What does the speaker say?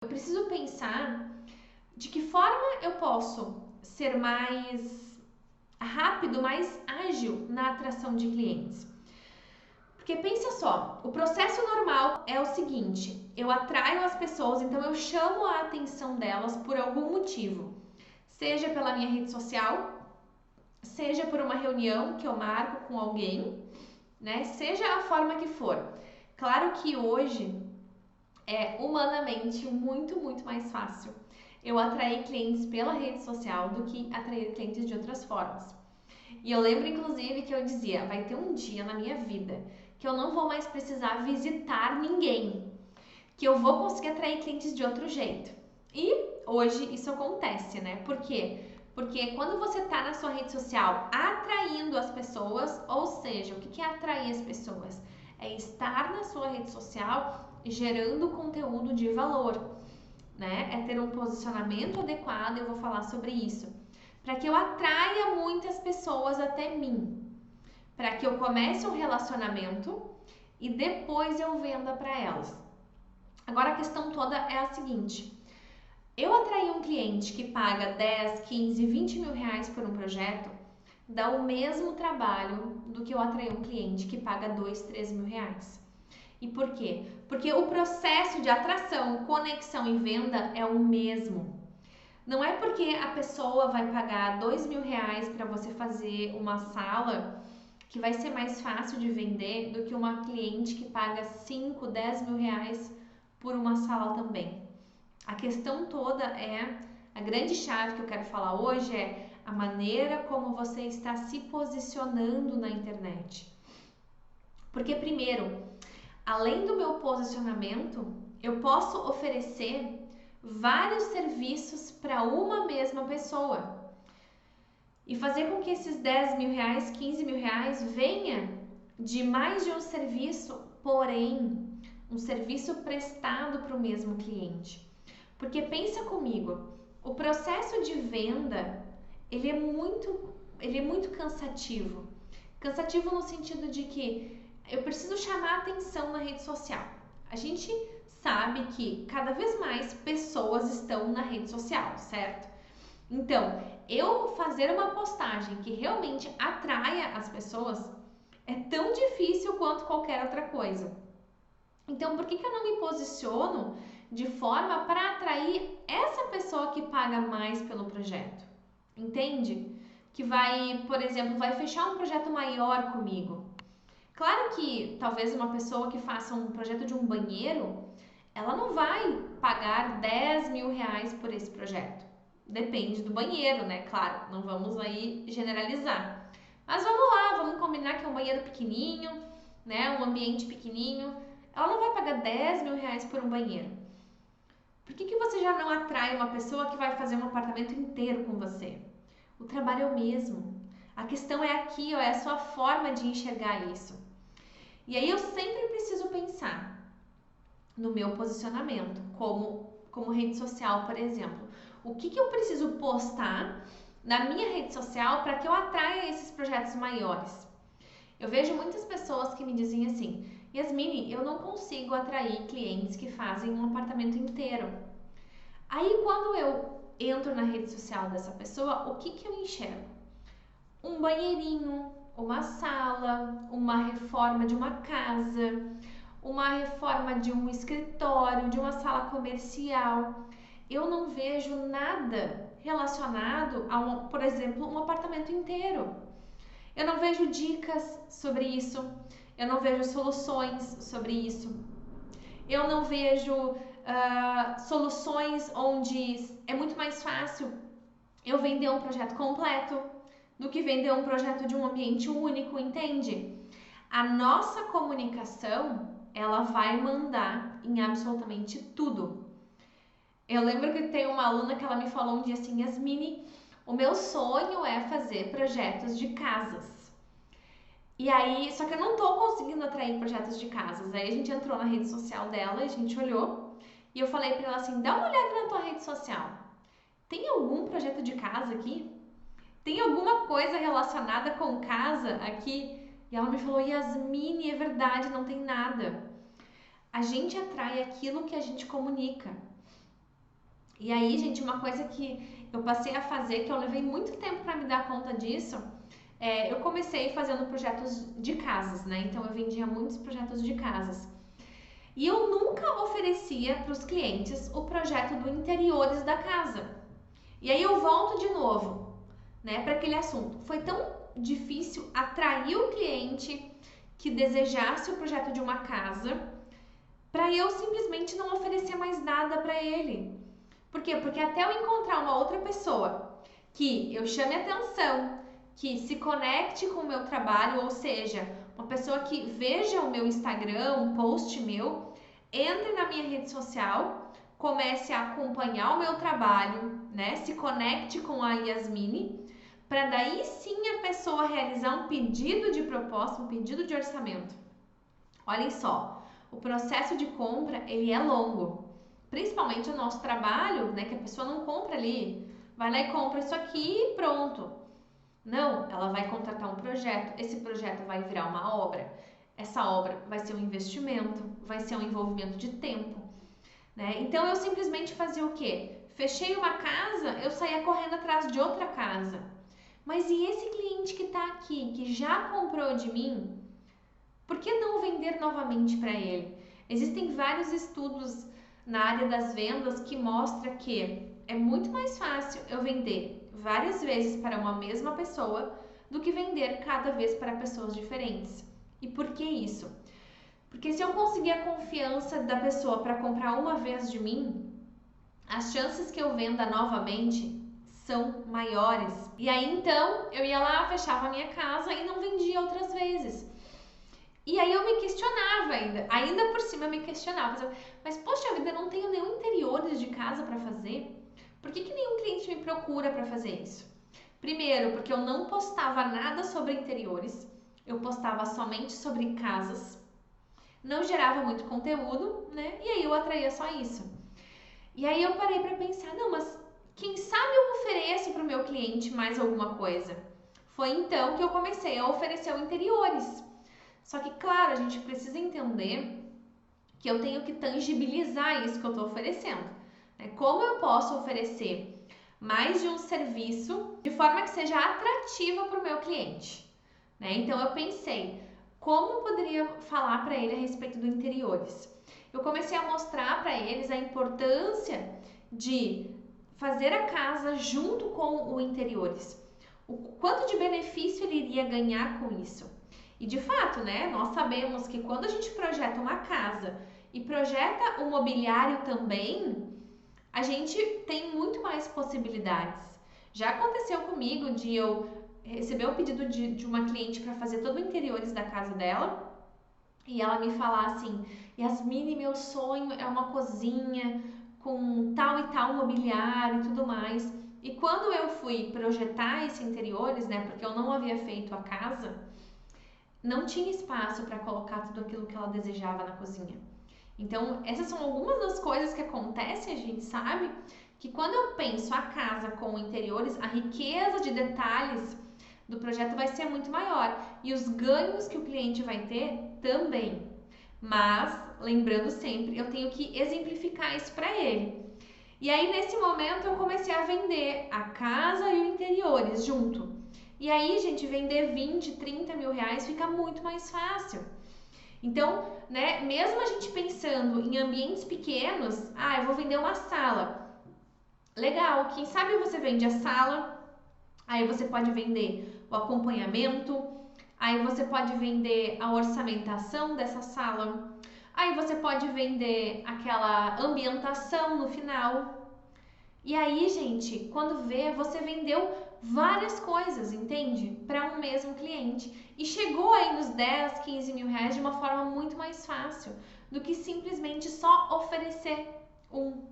Eu preciso pensar de que forma eu posso ser mais rápido, mais ágil na atração de clientes. Porque pensa só, o processo normal é o seguinte: eu atraio as pessoas, então eu chamo a atenção delas por algum motivo, seja pela minha rede social, seja por uma reunião que eu marco com alguém, né? Seja a forma que for. Claro que hoje é humanamente muito mais fácil eu atrair clientes pela rede social do que atrair clientes de outras formas. E eu lembro, inclusive, que eu dizia, vai ter um dia na minha vida que eu não vou mais precisar visitar ninguém, que eu vou conseguir atrair clientes de outro jeito. E hoje isso acontece, né? Por quê? Porque quando você está na sua rede social atraindo as pessoas, ou seja, o que é atrair as pessoas? É estar na sua rede social gerando conteúdo de valor, né? É ter um posicionamento adequado, eu vou falar sobre isso. Para que eu atraia muitas pessoas até mim, para que eu comece um relacionamento e depois eu venda para elas. Agora a questão toda é a seguinte: eu atrair um cliente que paga 10, 15, 20 mil reais por um projeto dá o mesmo trabalho do que eu atrair um cliente que paga 2, 3 mil reais. E por quê? Porque o processo de atração, conexão e venda é o mesmo. Não é porque a pessoa vai pagar 2 mil reais para você fazer uma sala que vai ser mais fácil de vender do que uma cliente que paga 5, 10 mil reais por uma sala também. A questão toda é, a grande chave que eu quero falar hoje é a maneira como você está se posicionando na internet. Porque primeiro, além do meu posicionamento, eu posso oferecer vários serviços para uma mesma pessoa e fazer com que esses 10 mil reais, 15 mil reais venha de mais de um serviço, porém um serviço prestado para o mesmo cliente. Porque pensa comigo, o processo de venda ele é muito cansativo. Cansativo no sentido de que eu preciso chamar a atenção na rede social. A gente sabe que cada vez mais pessoas estão na rede social, certo? Então, eu fazer uma postagem que realmente atraia as pessoas é tão difícil quanto qualquer outra coisa. Então, por que eu não me posiciono de forma para atrair essa pessoa que paga mais pelo projeto? Entende? Que vai, por exemplo, vai fechar um projeto maior comigo. Claro que talvez uma pessoa que faça um projeto de um banheiro, ela não vai pagar 10 mil reais por esse projeto. Depende do banheiro, né? Claro, não vamos aí generalizar. Mas vamos lá, vamos combinar que é um banheiro pequenininho, né? Um ambiente pequenininho. Ela não vai pagar 10 mil reais por um banheiro. Por que você já não atrai uma pessoa que vai fazer um apartamento inteiro com você? O trabalho é o mesmo. A questão é aqui, ó, é a sua forma de enxergar isso. E aí eu sempre preciso pensar no meu posicionamento, como rede social, por exemplo. O que eu preciso postar na minha rede social para que eu atraia esses projetos maiores? Eu vejo muitas pessoas que me dizem assim: Yasmine, eu não consigo atrair clientes que fazem um apartamento inteiro. Aí quando eu entro na rede social dessa pessoa, o que eu enxergo? Um banheirinho, uma sala, uma reforma de uma casa, uma reforma de um escritório, de uma sala comercial. Eu não vejo nada relacionado a, por exemplo, um apartamento inteiro. Eu não vejo dicas sobre isso, eu não vejo soluções sobre isso, eu não vejo soluções onde é muito mais fácil eu vender um projeto completo do que vender um projeto de um ambiente único, entende? A nossa comunicação, ela vai mandar em absolutamente tudo. Eu lembro que tem uma aluna que ela me falou um dia assim: Yasmine, o meu sonho é fazer projetos de casas. E aí, só que eu não tô conseguindo atrair projetos de casas. Aí a gente entrou na rede social dela, a gente olhou e eu falei pra ela assim: dá uma olhada na tua rede social. Tem algum projeto de casa aqui? Tem alguma coisa relacionada com casa aqui? E ela me falou: Yasmine, é verdade, não tem nada. A gente atrai aquilo que a gente comunica. E aí, gente, uma coisa que eu passei a fazer, que eu levei muito tempo para me dar conta disso, eu comecei fazendo projetos de casas, né? Então eu vendia muitos projetos de casas. E eu nunca oferecia para os clientes o projeto do interiores da casa. E aí eu volto de novo, né, para aquele assunto. Foi tão difícil atrair o cliente que desejasse o projeto de uma casa para eu simplesmente não oferecer mais nada para ele. Por quê? Porque até eu encontrar uma outra pessoa que eu chame atenção, que se conecte com o meu trabalho, ou seja, uma pessoa que veja o meu Instagram, um post meu, entre na minha rede social, comece a acompanhar o meu trabalho, né? Se conecte com a Yasmine, para daí sim a pessoa realizar um pedido de proposta, um pedido de orçamento. Olhem só, o processo de compra, ele é longo. Principalmente o nosso trabalho, né, que a pessoa não compra ali, vai lá e compra isso aqui e pronto. Não, ela vai contratar um projeto, esse projeto vai virar uma obra, essa obra vai ser um investimento, vai ser um envolvimento de tempo, né? Então eu simplesmente fazia o quê? Fechei uma casa, eu saía correndo atrás de outra casa. Mas e esse cliente que está aqui, que já comprou de mim, por que não vender novamente para ele? Existem vários estudos na área das vendas que mostra que é muito mais fácil eu vender várias vezes para uma mesma pessoa do que vender cada vez para pessoas diferentes. E por que isso? Porque se eu conseguir a confiança da pessoa para comprar uma vez de mim, as chances que eu venda novamente são maiores. E aí então eu ia lá, fechava a minha casa e não vendia outras vezes. E aí eu me questionava ainda por cima eu me questionava, mas poxa vida, eu não tenho nenhum interiores de casa para fazer? Por que nenhum cliente me procura para fazer isso? Primeiro, porque eu não postava nada sobre interiores, eu postava somente sobre casas, não gerava muito conteúdo, né? E aí eu atraía só isso. E aí eu parei para pensar, não, mas quem sabe eu ofereço para o meu cliente mais alguma coisa? Foi então que eu comecei a oferecer o interiores. Só que, claro, a gente precisa entender que eu tenho que tangibilizar isso que eu estou oferecendo. Como eu posso oferecer mais de um serviço de forma que seja atrativa para o meu cliente? Então, eu pensei, como poderia falar para ele a respeito do interiores? Eu comecei a mostrar para eles a importância de fazer a casa junto com o interiores. O quanto de benefício ele iria ganhar com isso. E de fato, né, nós sabemos que quando a gente projeta uma casa e projeta o mobiliário também, a gente tem muito mais possibilidades. Já aconteceu comigo de eu receber o pedido de uma cliente para fazer todo o interiores da casa dela e ela me falar assim, Yasmine, meu sonho é uma cozinha com tal e tal mobiliário e tudo mais. E quando eu fui projetar esse interiores, né, porque eu não havia feito a casa, não tinha espaço para colocar tudo aquilo que ela desejava na cozinha. Então, essas são algumas das coisas que acontecem, a gente sabe, que quando eu penso a casa com interiores, a riqueza de detalhes do projeto vai ser muito maior e os ganhos que o cliente vai ter também. Mas, lembrando sempre, eu tenho que exemplificar isso para ele. E aí, nesse momento, eu comecei a vender a casa e o interiores junto. E aí, gente, vender 20, 30 mil reais fica muito mais fácil. Então, né, mesmo a gente pensando em ambientes pequenos, eu vou vender uma sala. Legal, quem sabe você vende a sala, aí você pode vender o acompanhamento, aí você pode vender a orçamentação dessa sala, aí você pode vender aquela ambientação no final. E aí, gente, quando vê, você vendeu várias coisas, entende? Para um mesmo cliente. E chegou aí nos 10, 15 mil reais de uma forma muito mais fácil do que simplesmente só oferecer um.